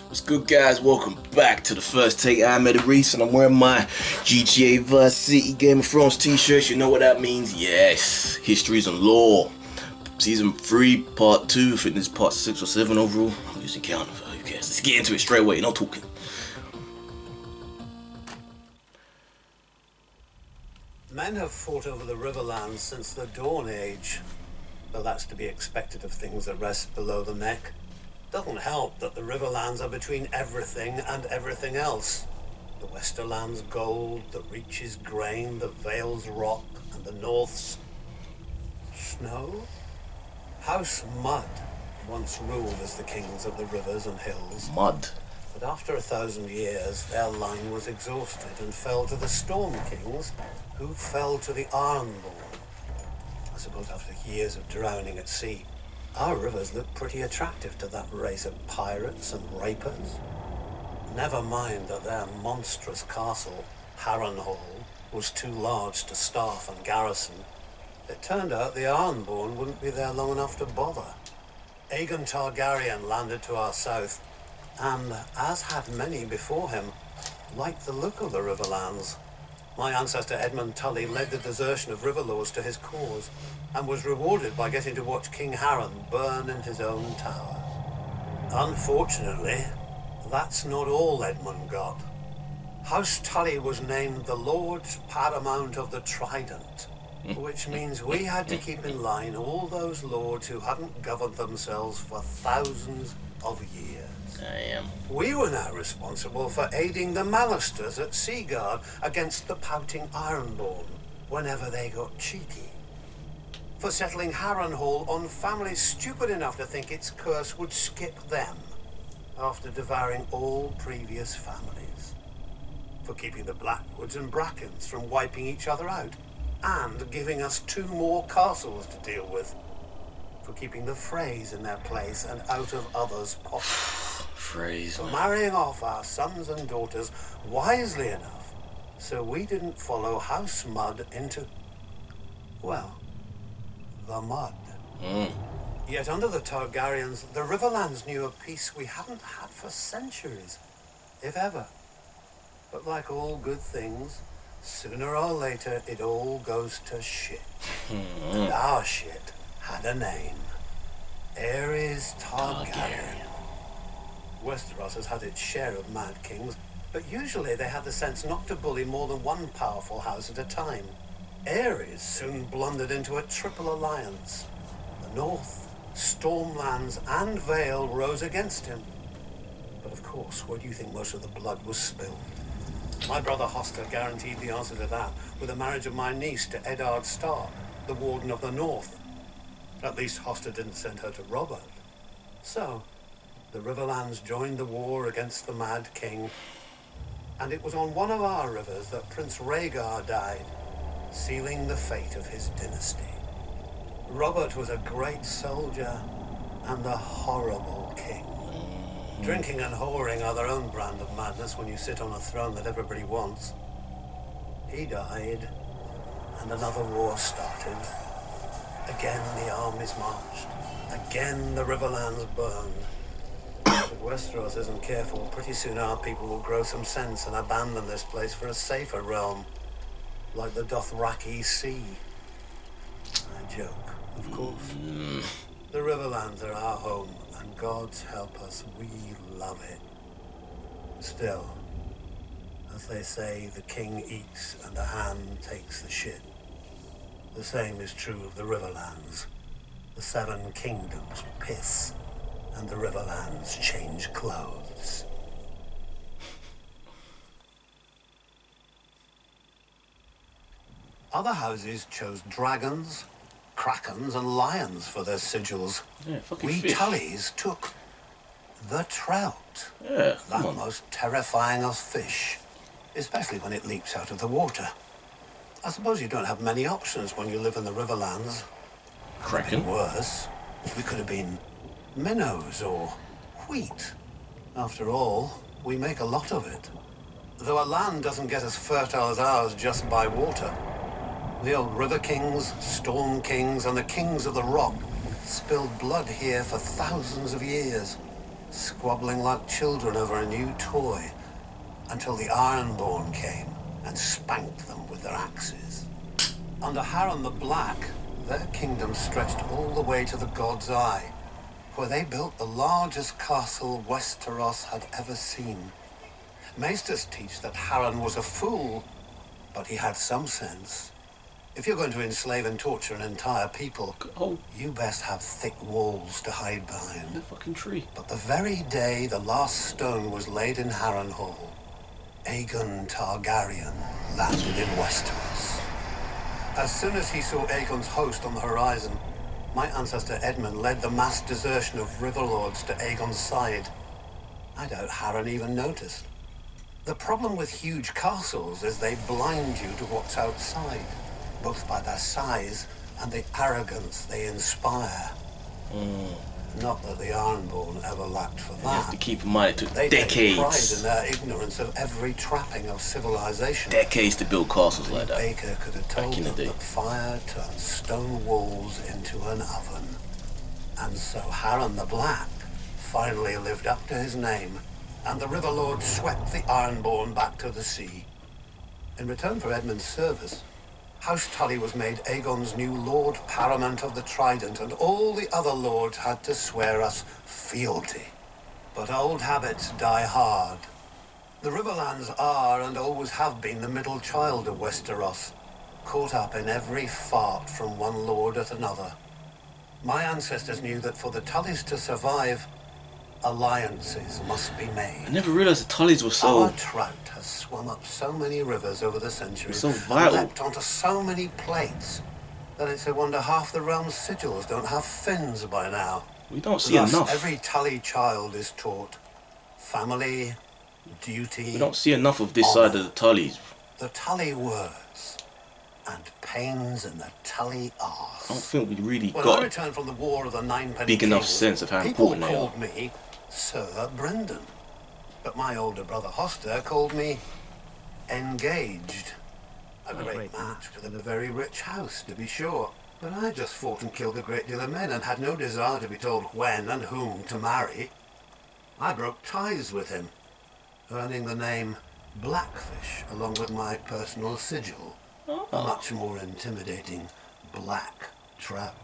What's good, guys? Welcome back to the first take. I'm Eddie Reese, and I'm wearing my GTA Vice City Game of Thrones t-shirts. You know what that means? Yes, Histories and Lore. Season 3, Part 2. I think this is Part 6 or 7 overall. I'm using count. Who cares? Let's get into it straight away. No talking. Men have fought over the riverlands since the Dawn Age, though that's to be expected of things that rest below the neck. Doesn't help that the riverlands are between everything and everything else. The Westerland's gold, the Reach's grain, the Vale's rock, and the North's snow? House Mud once ruled as the kings of the rivers and hills. Mud. But after 1,000 years, their line was exhausted and fell to the Storm Kings, who fell to the Ironborn. I suppose after years of drowning at sea, our rivers look pretty attractive to that race of pirates and rapers. Never mind that their monstrous castle, Harrenhal, was too large to staff and garrison. It turned out the Ironborn wouldn't be there long enough to bother. Aegon Targaryen landed to our south, and, as had many before him, liked the look of the riverlands. My ancestor Edmund Tully led the desertion of riverlords to his cause, and was rewarded by getting to watch King Harren burn in his own tower. Unfortunately, that's not all Edmund got. House Tully was named the Lords Paramount of the Trident, which means we had to keep in line all those lords who hadn't governed themselves for thousands of years. We were now responsible for aiding the Mallisters at Seaguard against the pouting Ironborn whenever they got cheeky. For settling Harrenhal on families stupid enough to think its curse would skip them after devouring all previous families. For keeping the Blackwoods and Brackens from wiping each other out and giving us 2 more castles to deal with. For keeping the Freys in their place and out of others' pockets. Freys. For marrying off our sons and daughters wisely enough so we didn't follow House Mud into, well, the mud. Yet under the Targaryens, the Riverlands knew a peace we hadn't had for centuries, if ever. But like all good things, sooner or later it all goes to shit. And our shit had a name. Aerys Targaryen. Westeros has had its share of mad kings, but usually they had the sense not to bully more than one powerful house at a time. Aerys soon blundered into a triple alliance. The North, Stormlands, and Vale rose against him. But of course, where do you think most of the blood was spilled? My brother Hoster guaranteed the answer to that with the marriage of my niece to Eddard Stark, the Warden of the North. At least Hoster didn't send her to Robert. So, the Riverlands joined the war against the Mad King, and it was on one of our rivers that Prince Rhaegar died, sealing the fate of his dynasty. Robert was a great soldier and a horrible king. Drinking and whoring are their own brand of madness when you sit on a throne that everybody wants. He died, and another war started. Again the armies marched. Again the Riverlands burned. If Westeros isn't careful, pretty soon our people will grow some sense and abandon this place for a safer realm, like the Dothraki Sea. I joke, of course. The Riverlands are our home, and God's help us, we love it. Still, as they say, the king eats and the hand takes the shit. The same is true of the Riverlands. The 7 kingdoms piss, and the Riverlands change clothes. Other houses chose dragons, krakens, and lions for their sigils. Yeah, fucking We fish. Tullys took the trout. Yeah, come That on. most terrifying of fish, especially when it leaps out of the water. I suppose you don't have many options when you live in the Riverlands. Kraken. Worse, we could have been minnows or wheat. After all, we make a lot of it. Though a land doesn't get as fertile as ours just by water. The old river kings, storm kings, and the kings of the rock spilled blood here for thousands of years. squabbling like children over a new toy, until the Ironborn came and spanked them with their axes. Under Harren the Black, their kingdom stretched all the way to the God's Eye, where they built the largest castle Westeros had ever seen. Maesters teach that Harren was a fool, but he had some sense. If you're going to enslave and torture an entire people, you best have thick walls to hide behind. The fucking tree. But the very day the last stone was laid in Harrenhal, Aegon Targaryen landed in Westeros. As soon as he saw Aegon's host on the horizon, my ancestor Edmund led the mass desertion of riverlords to Aegon's side. I doubt Harren even noticed. The problem with huge castles is they blind you to what's outside, both by their size and the arrogance they inspire. Not that the Ironborn ever lacked for that. You have to keep in mind it took They take pride decades. in their ignorance of every trapping of civilization. Decades to build castles like that. Baker could have told in the them day. that fire turns stone walls into an oven. And so Harren the Black finally lived up to his name, and the Riverlord swept the Ironborn back to the sea. In return for Edmund's service, House Tully was made Aegon's new Lord Paramount of the Trident, and all the other lords had to swear us fealty. But old habits die hard. The Riverlands are and always have been the middle child of Westeros, caught up in every fart from one lord at another. My ancestors knew that for the Tullys to survive, alliances must be made. I never realized the Tullys were so... Our trout has swum up so many rivers over the centuries, So and vital. leapt onto so many plates, that it's a wonder half the realm's sigils don't have fins by now. We don't see Thus, enough. every Tully child is taught family, duty, We don't see enough of this side of the Tullys. the Tully words, and pains in the Tully I don't arse. think we really When I got returned from the War of the Ninepenny big enough Kings, sense of how people important they are. called me Sir Brendan, but my older brother Hoster called me Engaged. A great match within a very rich house, to be sure. But I just fought and killed a great deal of men and had no desire to be told when and whom to marry. I broke ties with him, earning the name Blackfish along with my personal sigil. A much more intimidating black trout.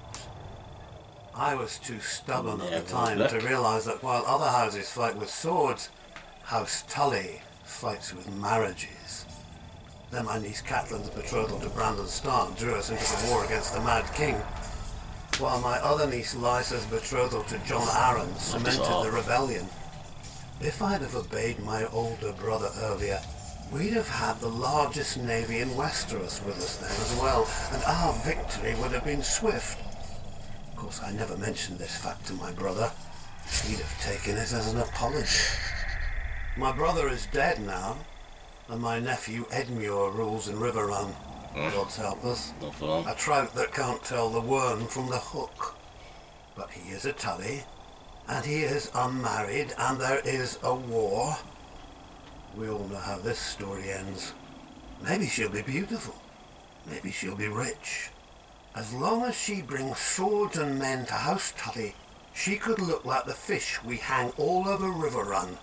I was too stubborn at the time to realize that while other houses fight with swords, House Tully fights with marriages. Then my niece Catelyn's betrothal to Brandon Stark drew us into the war against the Mad King, while my other niece Lysa's betrothal to John Arryn cemented the rebellion. If I'd have obeyed my older brother earlier, we'd have had the largest navy in Westeros with us then as well, and our victory would have been swift. Of course, I never mentioned this fact to my brother. He'd have taken it as an apology. My brother is dead now, and my nephew Edmure rules in Riverrun. God's help us. Not for long. A trout that can't tell the worm from the hook. But he is a Tully, and he is unmarried, and there is a war. We all know how this story ends. Maybe she'll be beautiful. Maybe she'll be rich. As long as she brings swords and men to House Tully, she could look like the fish we hang all over Riverrun.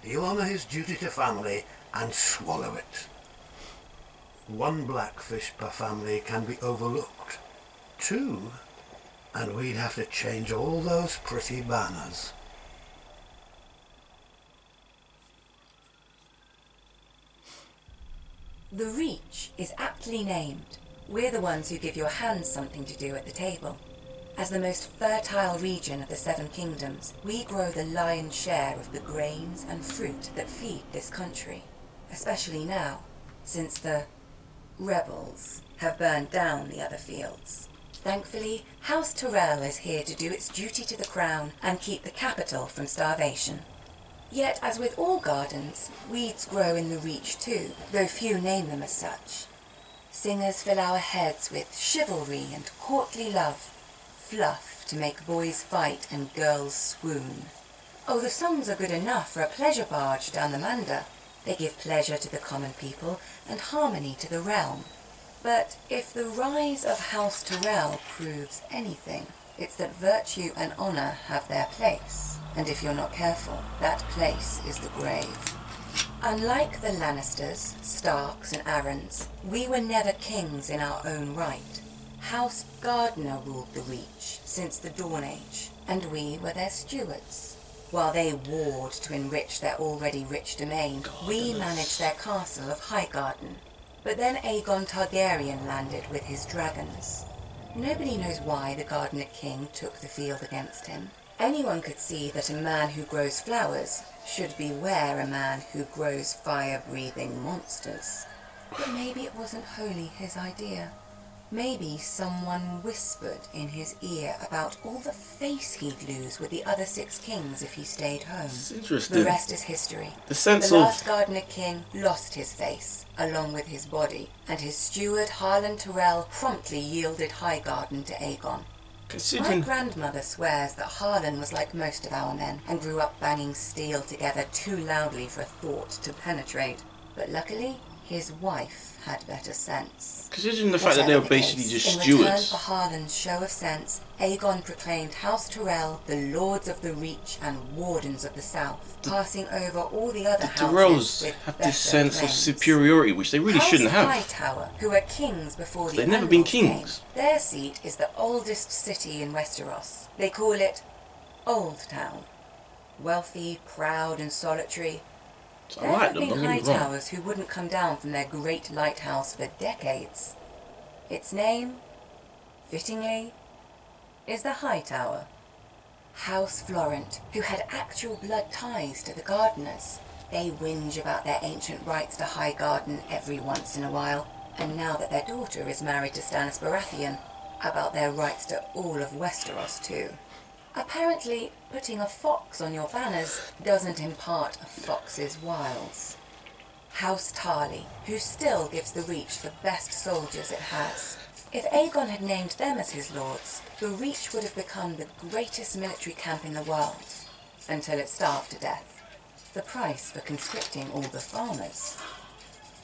He'll honor his duty to family and swallow it. One blackfish per family can be overlooked. Two, and we'd have to change all those pretty banners. The Reach is aptly named. We're the ones who give your hands something to do at the table. As the most fertile region of the Seven Kingdoms, we grow the lion's share of the grains and fruit that feed this country. Especially now, since the rebels have burned down the other fields. Thankfully, House Tyrell is here to do its duty to the crown and keep the capital from starvation. Yet, as with all gardens, weeds grow in the Reach too, though few name them as such. Singers fill our heads with chivalry and courtly love, fluff to make boys fight and girls swoon. Oh, the songs are good enough for a pleasure barge down the Mander. They give pleasure to the common people and harmony to the realm. But if the rise of House Tyrell proves anything, It's that virtue and honor have their place, and if you're not careful, that place is the grave. Unlike the Lannisters, Starks, and Arryns, we were never kings in our own right. House Gardner ruled the Reach since the Dawn Age, and we were their stewards. While they warred to enrich their already rich domain, we managed their castle of Highgarden. But then Aegon Targaryen landed with his dragons. Nobody knows why the Gardener King took the field against him. Anyone could see that a man who grows flowers should beware a man who grows fire-breathing monsters. But maybe it wasn't wholly his idea. Maybe someone whispered in his ear about all the face he'd lose with the other 6 kings if he stayed home. It's interesting. The rest is history. The last Gardener King lost his face, along with his body, and his steward Harlan Tyrell promptly yielded Highgarden to Aegon. My grandmother swears that Harlan was like most of our men, and grew up banging steel together too loudly for a thought to penetrate. But luckily, his wife had better sense. Considering the fact that they were basically just stewards. In return for Harlan's show of sense, Aegon proclaimed House Tyrell the Lords of the Reach and Wardens of the South, passing over all the other houses Tyrells with have this sense of claims. superiority, which they really shouldn't have. Hightower, who were kings before the They've never been Andals came, kings. their seat is the oldest city in Westeros. They call it Old Town. Wealthy, proud, and solitary. So There I like have them, been don't get me wrong. Hightowers who wouldn't come down from their great lighthouse for decades. Its name, fittingly, is the Hightower. House Florent, who had actual blood ties to the Gardeners. They whinge about their ancient rights to Highgarden every once in a while, and now that their daughter is married to Stannis Baratheon, about their rights to all of Westeros too. Apparently, putting a fox on your banners doesn't impart a fox's wiles. House Tully, who still gives the Reach the best soldiers it has. If Aegon had named them as his lords, the Reach would have become the greatest military camp in the world, until it starved to death. The price for conscripting all the farmers.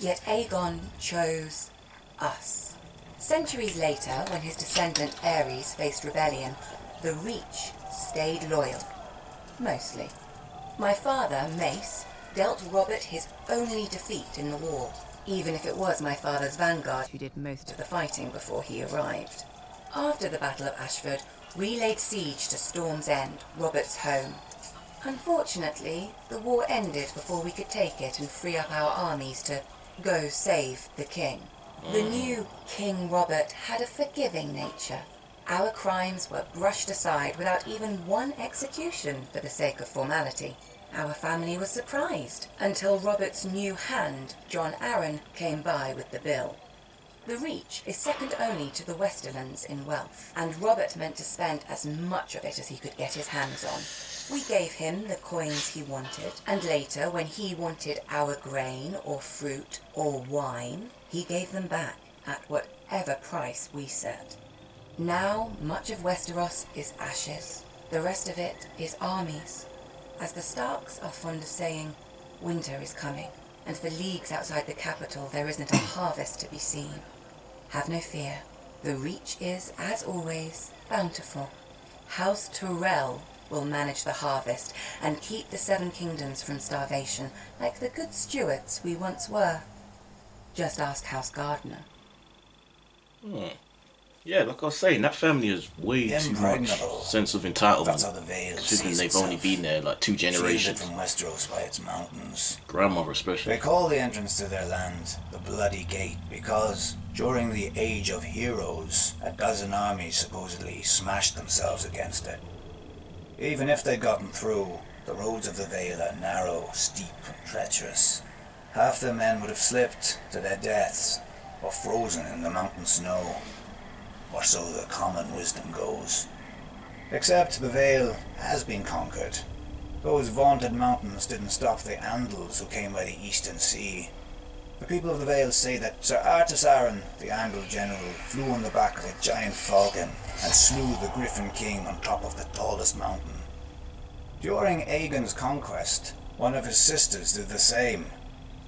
Yet Aegon chose us. Centuries later, when his descendant Aerys faced rebellion, the Reach stayed loyal. Mostly. My father, Mace, dealt Robert his only defeat in the war, even if it was my father's vanguard who did most of the fighting before he arrived. After the Battle of Ashford, we laid siege to Storm's End, Robert's home. Unfortunately, the war ended before we could take it and free up our armies to go save the king. The new King Robert had a forgiving nature. Our crimes were brushed aside without even one execution for the sake of formality. Our family was surprised until Robert's new hand, John Arryn, came by with the bill. The Reach is second only to the Westerlands in wealth, and Robert meant to spend as much of it as he could get his hands on. We gave him the coins he wanted, and later, when he wanted our grain or fruit or wine, he gave them back at whatever price we set. Now, much of Westeros is ashes. The rest of it is armies. As the Starks are fond of saying, winter is coming, and for leagues outside the capital there isn't a harvest to be seen. Have no fear. The Reach is, as always, bountiful. House Tyrell will manage the harvest and keep the Seven Kingdoms from starvation, like the good stewards we once were. Just ask House Gardner. Yeah, like I was saying, that family has way too much Impregnable. sense of entitlement. That's how the Vale Considering sees they've itself. only been there like 2 generations. Shielded from Westeros by its mountains. Grandmother especially. They call the entrance to their land the Bloody Gate because, during the Age of Heroes, a dozen armies supposedly smashed themselves against it. Even if they'd gotten through, the roads of the Vale are narrow, steep, and treacherous. Half the men would have slipped to their deaths, or frozen in the mountain snow. Or so the common wisdom goes. Except the Vale has been conquered. Those vaunted mountains didn't stop the Andals who came by the Eastern Sea. The people of the Vale say that Sir Artus Arryn, the Andal general, flew on the back of a giant falcon and slew the Griffin King on top of the tallest mountain. During Aegon's conquest, one of his sisters did the same,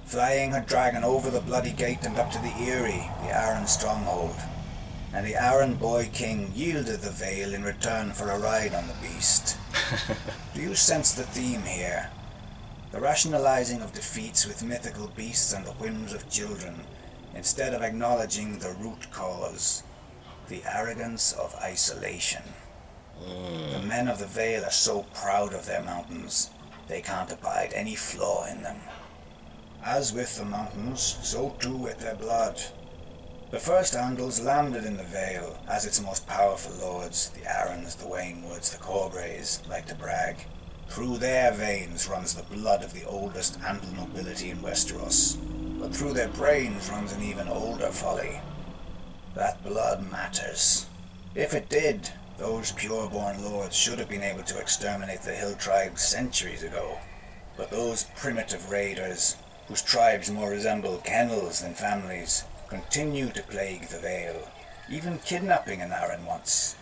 flying her dragon over the Bloody Gate and up to the Eyrie, the Arryn stronghold. and the Arryn boy king yielded the Vale in return for a ride on the beast. Do you sense the theme here? The rationalizing of defeats with mythical beasts and the whims of children, instead of acknowledging the root cause, the arrogance of isolation. The men of the Vale are so proud of their mountains, they can't abide any flaw in them. As with the mountains, so too with their blood. The first Andals landed in the Vale, as its most powerful lords, the Arryns, the Waynwoods, the Corbrays, like to brag. Through their veins runs the blood of the oldest Andal nobility in Westeros, but through their brains runs an even older folly. That blood matters. If it did, those pure-born lords should have been able to exterminate the hill tribes centuries ago. But those primitive raiders, whose tribes more resemble kennels than families, continue to plague the Vale, even kidnapping an Arryn once.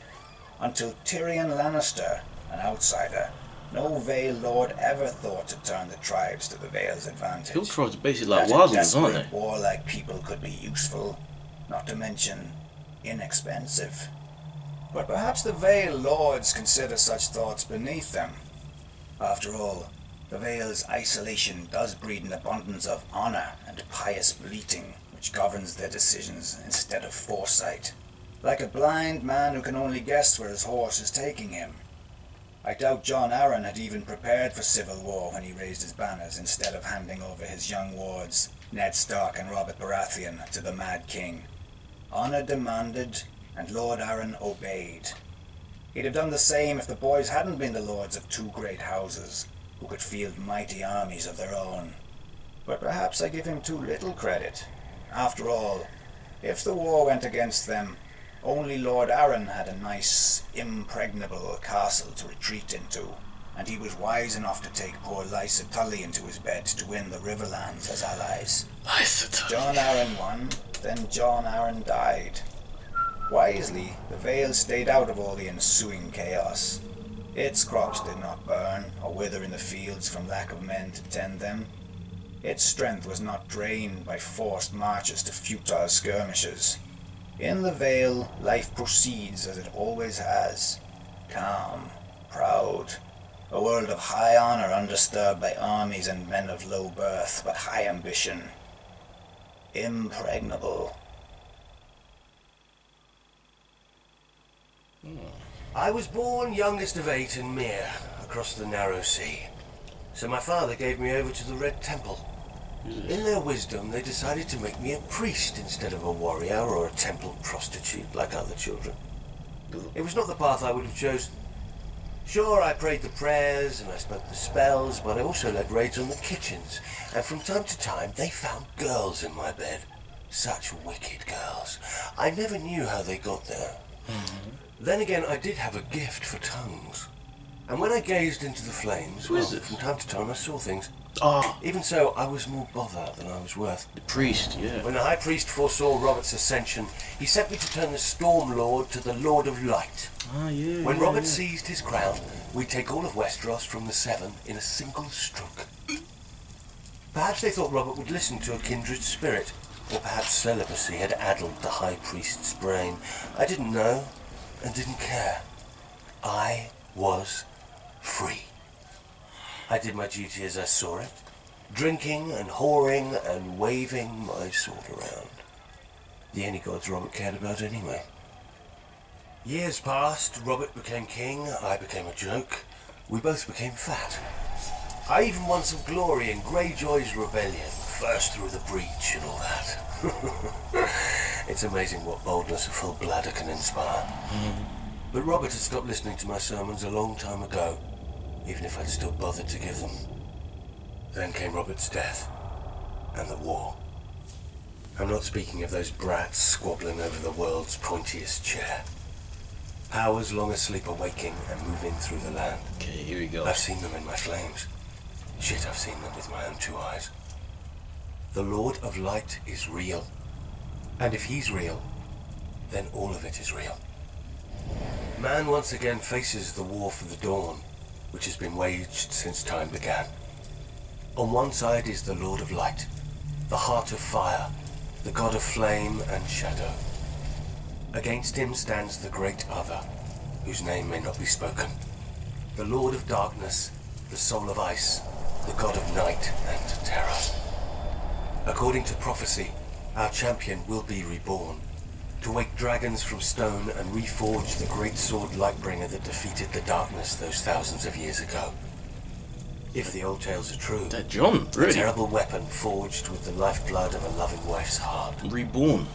Until Tyrion Lannister, an outsider, no Vale lord ever thought to turn the tribes to the Vale's advantage. Hill tribes are basically like That wildlings, aren't desperate they? warlike people could be useful, not to mention inexpensive. But perhaps the Vale lords consider such thoughts beneath them. After all, the Vale's isolation does breed an abundance of honor and pious bleating, which governs their decisions instead of foresight. Like a blind man who can only guess where his horse is taking him. I doubt Jon Arryn had even prepared for civil war when he raised his banners instead of handing over his young wards, Ned Stark and Robert Baratheon, to the Mad King. Honor demanded, and Lord Arryn obeyed. He'd have done the same if the boys hadn't been the lords of two great houses, who could field mighty armies of their own. But perhaps I give him too little credit. After all, if the war went against them, only Lord Arryn had a nice, impregnable castle to retreat into, and he was wise enough to take poor Lysa Tully into his bed to win the riverlands as allies. Lysa Tully. Jon Arryn won, then Jon Arryn died. Wisely, the Vale stayed out of all the ensuing chaos. Its crops did not burn or wither in the fields from lack of men to tend them. Its strength was not drained by forced marches to futile skirmishes. In the Vale, life proceeds as it always has. Calm, proud, a world of high honor undisturbed by armies and men of low birth, but high ambition. Impregnable. I was born youngest of 8 in Mere, across the narrow sea. So my father gave me over to the Red Temple. In their wisdom, they decided to make me a priest instead of a warrior or a temple prostitute like other children. It was not the path I would have chosen. Sure, I prayed the prayers and I spoke the spells, but I also led raids on the kitchens. And from time to time, they found girls in my bed. Such wicked girls. I never knew how they got there. Then again, I did have a gift for tongues. And when I gazed into the flames, well, from time to time I saw things. Even so, I was more bother than I was worth. The priest, yeah. When the High Priest foresaw Robert's ascension, he sent me to turn the Storm Lord to the Lord of Light. Yeah. When Robert seized his crown, we'd take all of Westeros from the Seven in a single stroke. Perhaps they thought Robert would listen to a kindred spirit, or perhaps celibacy had addled the High Priest's brain. I didn't know, and didn't care. I was free. I did my duty as I saw it, drinking and whoring and waving my sword around. The only gods Robert cared about anyway. Years passed, Robert became king, I became a joke, we both became fat. I even won some glory in Greyjoy's rebellion, first through the breach and all that. It's amazing what boldness a full bladder can inspire. But Robert had stopped listening to my sermons a long time ago, even if I'd still bothered to give them. Then came Robert's death, and the war. I'm not speaking of those brats squabbling over the world's pointiest chair. Powers long asleep are waking and moving through the land. Okay, here we go. I've seen them in my flames. Shit, I've seen them with my own 2 eyes. The Lord of Light is real. And if he's real, then all of it is real. Man once again faces the war for the dawn, which has been waged since time began. On one side is the Lord of Light, the heart of fire, the god of flame and shadow. Against him stands the great other, whose name may not be spoken. The Lord of Darkness, the Soul of Ice, the God of Night and Terror. According to prophecy, our champion will be reborn, to wake dragons from stone and reforge the great sword Lightbringer that defeated the darkness those thousands of years ago. If the old tales are true, That John, a really? terrible weapon forged with the lifeblood of a loving wife's heart. Reborn.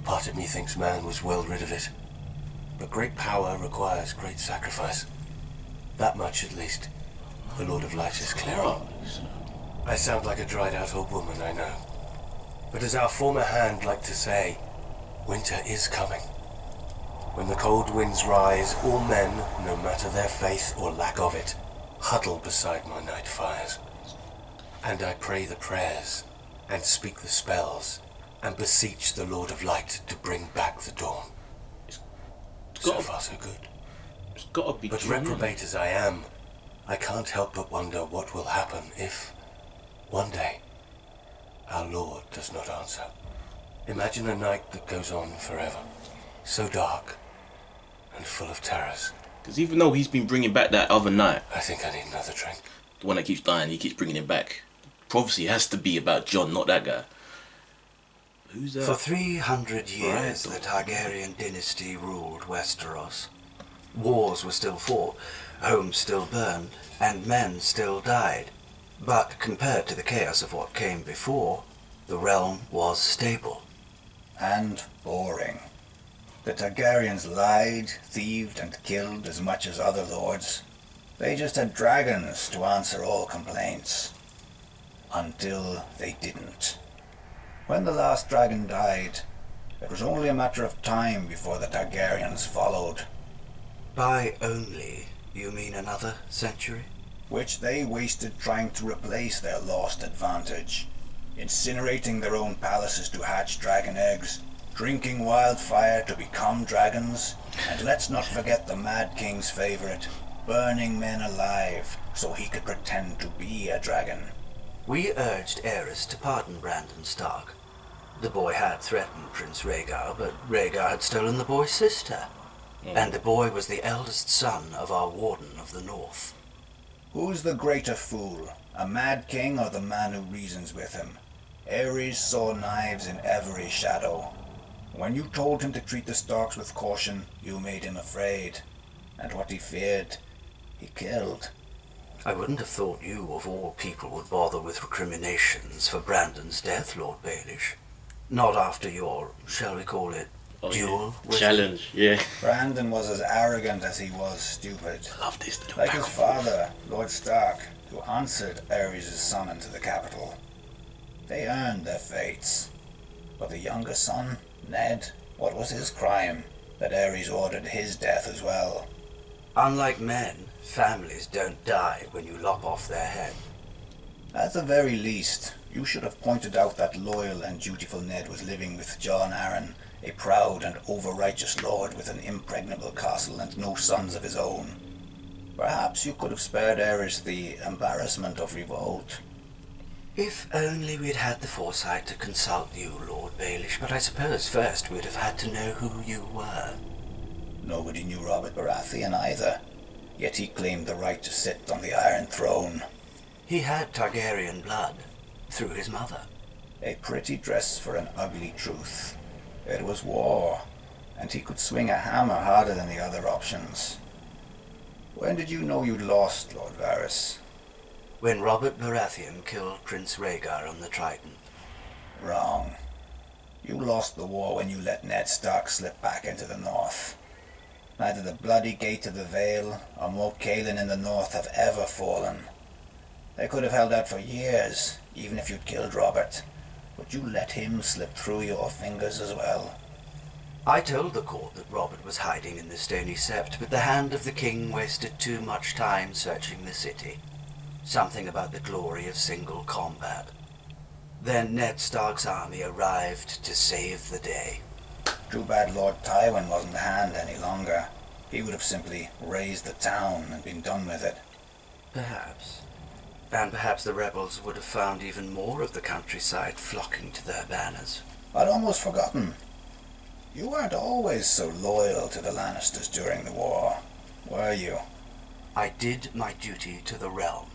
Part of me thinks man was well rid of it. But great power requires great sacrifice. That much, at least, the Lord of Light is clear on. I sound like a dried-out old woman, I know. But as our former hand liked to say, winter is coming. When the cold winds rise, all men, no matter their faith or lack of it, huddle beside my night fires. And I pray the prayers, and speak the spells, and beseech the Lord of Light to bring back the dawn. So far, so good. It's gotta be But John. reprobate as I am, I can't help but wonder what will happen if, one day, our Lord does not answer. Imagine a night that goes on forever, so dark and full of terrors. Because even though he's been bringing back that other night, I think I need another drink. the one that keeps dying, he keeps bringing him back. Prophecy has to be about John, not that guy. Who's that? For 300 years, Right. the Targaryen dynasty ruled Westeros. Wars were still fought, homes still burned, and men still died. But compared to the chaos of what came before, the realm was stable. And boring. The Targaryens lied, thieved, and killed as much as other lords. They just had dragons to answer all complaints. Until they didn't. When the last dragon died, it was only a matter of time before the Targaryens followed, By only, you mean another century? which they wasted trying to replace their lost advantage, incinerating their own palaces to hatch dragon eggs, drinking wildfire to become dragons, and let's not forget the Mad King's favorite, burning men alive so he could pretend to be a dragon. We urged Aerys to pardon Brandon Stark. The boy had threatened Prince Rhaegar, but Rhaegar had stolen the boy's sister. And the boy was the eldest son of our Warden of the North. Who's the greater fool, a Mad King or the man who reasons with him? Aerys saw knives in every shadow. When you told him to treat the Starks with caution, you made him afraid. And what he feared, he killed. I wouldn't have thought you, of all people, would bother with recriminations for Brandon's death, Lord Baelish. Not after your, shall we call it, duel with Challenge, yeah. Brandon was as arrogant as he was stupid. Love this little Like back his and forth. father, Lord Stark, who answered Aerys' summon to the capital. They earned their fates. But the younger son, Ned, what was his crime that Aerys ordered his death as well? Unlike men, families don't die when you lop off their head. At the very least, you should have pointed out that loyal and dutiful Ned was living with Jon Arryn, a proud and over-righteous lord with an impregnable castle and no sons of his own. Perhaps you could have spared Aerys the embarrassment of revolt. If only we'd had the foresight to consult you, Lord Baelish, but I suppose first we'd have had to know who you were. Nobody knew Robert Baratheon either, yet he claimed the right to sit on the Iron Throne. He had Targaryen blood, through his mother. A pretty dress for an ugly truth. It was war, and he could swing a hammer harder than the other options. When did you know you'd lost, Lord Varys? When Robert Baratheon killed Prince Rhaegar on the Trident. Wrong. You lost the war when you let Ned Stark slip back into the north. Neither the bloody gate of the Vale or Moat Cailin in the north have ever fallen. They could have held out for years, even if you'd killed Robert. But you let him slip through your fingers as well. I told the court that Robert was hiding in the Stony Sept, but the hand of the king wasted too much time searching the city. Something about the glory of single combat. Then Ned Stark's army arrived to save the day. Too bad Lord Tywin wasn't the hand any longer. He would have simply razed the town and been done with it. Perhaps. And perhaps the rebels would have found even more of the countryside flocking to their banners. I'd almost forgotten. You weren't always so loyal to the Lannisters during the war, were you? I did my duty to the realm.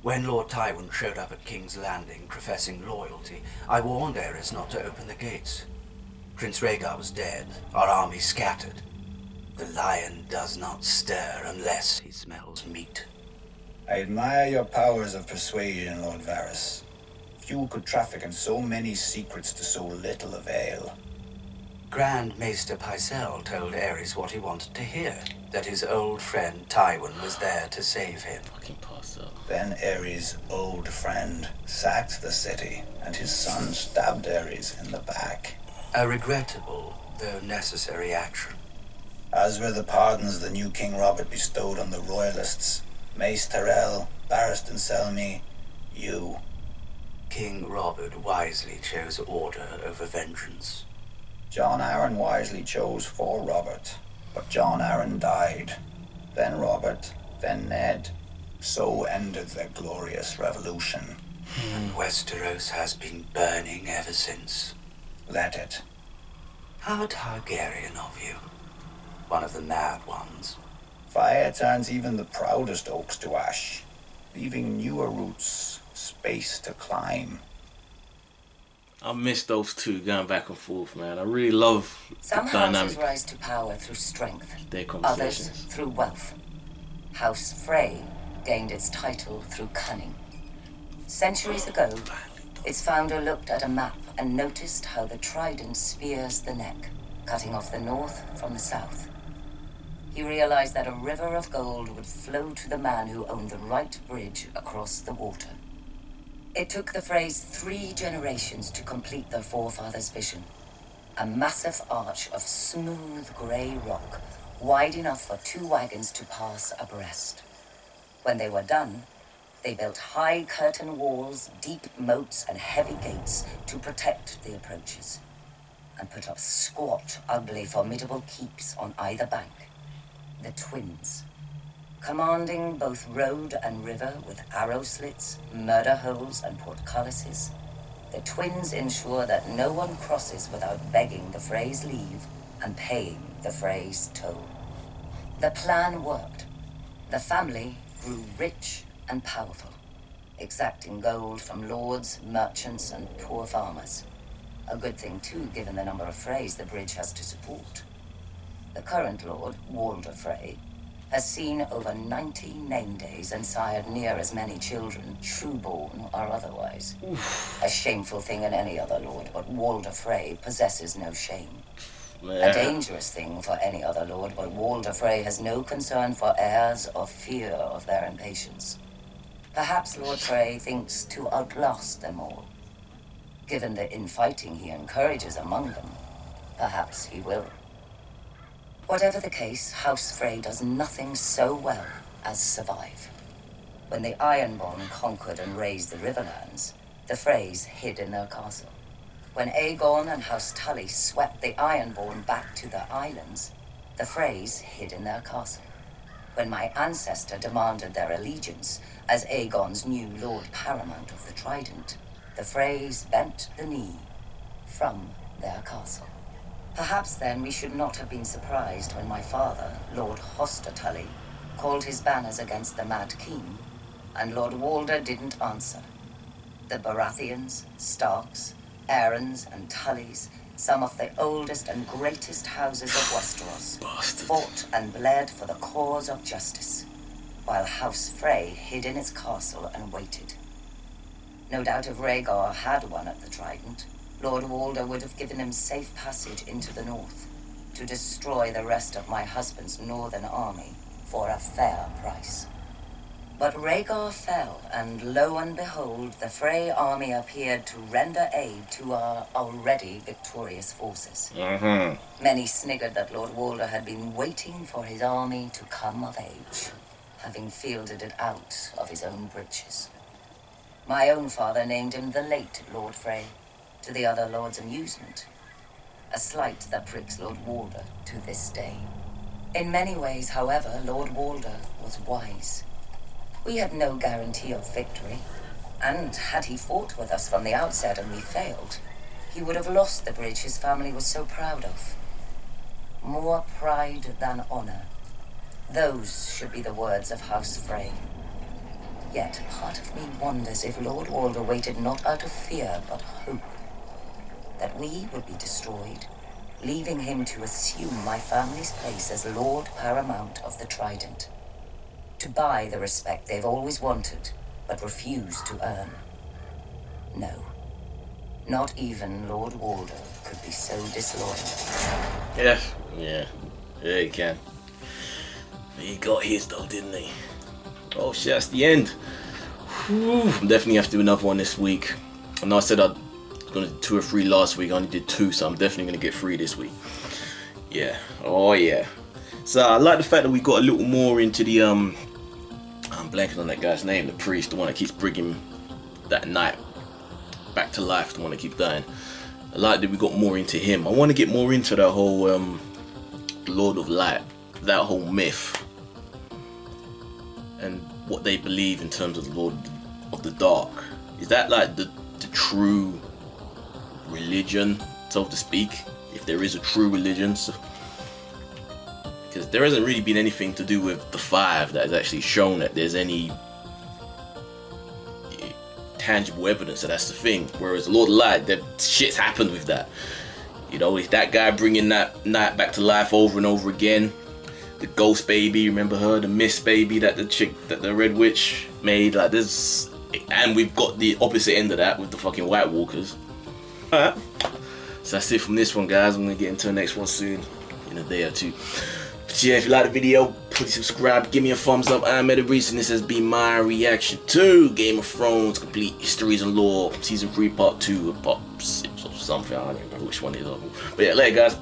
When Lord Tywin showed up at King's Landing professing loyalty, I warned Aerys not to open the gates. Prince Rhaegar was dead, our army scattered. The lion does not stir unless he smells meat. I admire your powers of persuasion, Lord Varys. Few could traffic in so many secrets to so little avail. Grand Maester Pycelle told Aerys what he wanted to hear, that his old friend Tywin was there to save him. Fucking Parcel. Then Aerys' old friend sacked the city, and his son stabbed Aerys in the back. A regrettable, though necessary action. As were the pardons the new King Robert bestowed on the royalists. Mace Tyrell, Barristan Selmy, you. King Robert wisely chose order over vengeance. John Arryn wisely chose for Robert, but John Arryn died. Then Robert, then Ned. So ended their glorious revolution. And Westeros has been burning ever since. Let it. How Targaryen of you. One of the mad ones. Fire turns even the proudest oaks to ash, leaving newer roots space to climb. I miss those two going back and forth, man. I really love Some the houses dynamic. rise to power through strength, Their others conversations. through wealth. House Frey gained its title through cunning. Centuries ago, its founder looked at a map and noticed how the trident spears the neck, cutting off the north from the south. He realized that a river of gold would flow to the man who owned the right bridge across the water. It took the Freys 3 generations to complete their forefathers' vision. A massive arch of smooth grey rock, wide enough for 2 wagons to pass abreast. When they were done, they built high curtain walls, deep moats, and heavy gates to protect the approaches, and put up squat, ugly, formidable keeps on either bank. The twins, commanding both road and river with arrow slits, murder holes, and portcullises. The twins ensure that no one crosses without begging the Freys' leave and paying the Freys' toll. The plan worked. The family grew rich and powerful, exacting gold from lords, merchants, and poor farmers. A good thing, too, given the number of Freys the bridge has to support. The current lord, Walder Frey, has seen over 90 name days and sired near as many children, true-born or otherwise. A shameful thing in any other lord, but Walder Frey possesses no shame. Man. A dangerous thing for any other lord, but Walder Frey has no concern for heirs or fear of their impatience. Perhaps Lord Frey thinks to outlast them all. Given the infighting he encourages among them, perhaps he will. Whatever the case, House Frey does nothing so well as survive. When the Ironborn conquered and razed the riverlands, the Freys hid in their castle. When Aegon and House Tully swept the Ironborn back to their islands, the Freys hid in their castle. When my ancestor demanded their allegiance as Aegon's new Lord Paramount of the Trident, the Freys bent the knee from their castle. Perhaps then we should not have been surprised when my father, Lord Hoster Tully, called his banners against the Mad King, and Lord Walder didn't answer. The Baratheons, Starks, Arryns, and Tullys, some of the oldest and greatest houses of Westeros, Bastard. fought and bled for the cause of justice, while House Frey hid in its castle and waited. No doubt if Rhaegar had won at the Trident, Lord Walder would have given him safe passage into the north, to destroy the rest of my husband's northern army for a fair price. But Rhaegar fell, and lo and behold, the Frey army appeared to render aid to our already victorious forces. Many sniggered that Lord Walder had been waiting for his army to come of age, having fielded it out of his own breeches. My own father named him the late Lord Frey, to the other lords' amusement, a slight that pricks Lord Walder to this day. In many ways, however, Lord Walder was wise. We had no guarantee of victory, and had he fought with us from the outset and we failed, he would have lost the bridge his family was so proud of. More pride than honor. Those should be the words of House Frey. Yet part of me wonders if Lord Walder waited not out of fear but hope. That we would be destroyed, leaving him to assume my family's place as Lord Paramount of the Trident. To buy the respect they've always wanted, but refused to earn. No. Not even Lord Walder could be so disloyal. Yeah, he can. He got his though, didn't he? Oh shit, that's the end. Whew. I'm definitely have to do another one this week. I know I said I'd gonna do 2 or 3 last week. I only did 2, so I'm definitely gonna get 3 this week. Yeah. Oh yeah. So I like the fact that we got a little more into the I'm blanking on that guy's name, the priest, the one that keeps bringing that knight back to life, the one that keeps dying. I like that we got more into him. I want to get more into that whole Lord of Light, that whole myth, and what they believe in terms of the Lord of the Dark. Is that like the true religion, so to speak, if there is a true religion? So, because there hasn't really been anything to do with the 5 that has actually shown that there's any tangible evidence that that's the thing. Whereas Lord of Light, that shit's happened with that. You know, if that guy bringing that knight back to life over and over again, the ghost baby, remember her, the mist baby that the chick, that the Red Witch made, like this, and we've got the opposite end of that with the fucking White Walkers. Alright, so that's it from this one, guys. I'm gonna get into the next one soon, in a day or 2. But yeah, if you like the video, please subscribe, give me a thumbs up. I'm Eddie Reese, and this has been my reaction to Game of Thrones Complete Histories and Lore, Season 3 Part 2, or Part 6 or something. I don't remember which one it is. But yeah, later guys.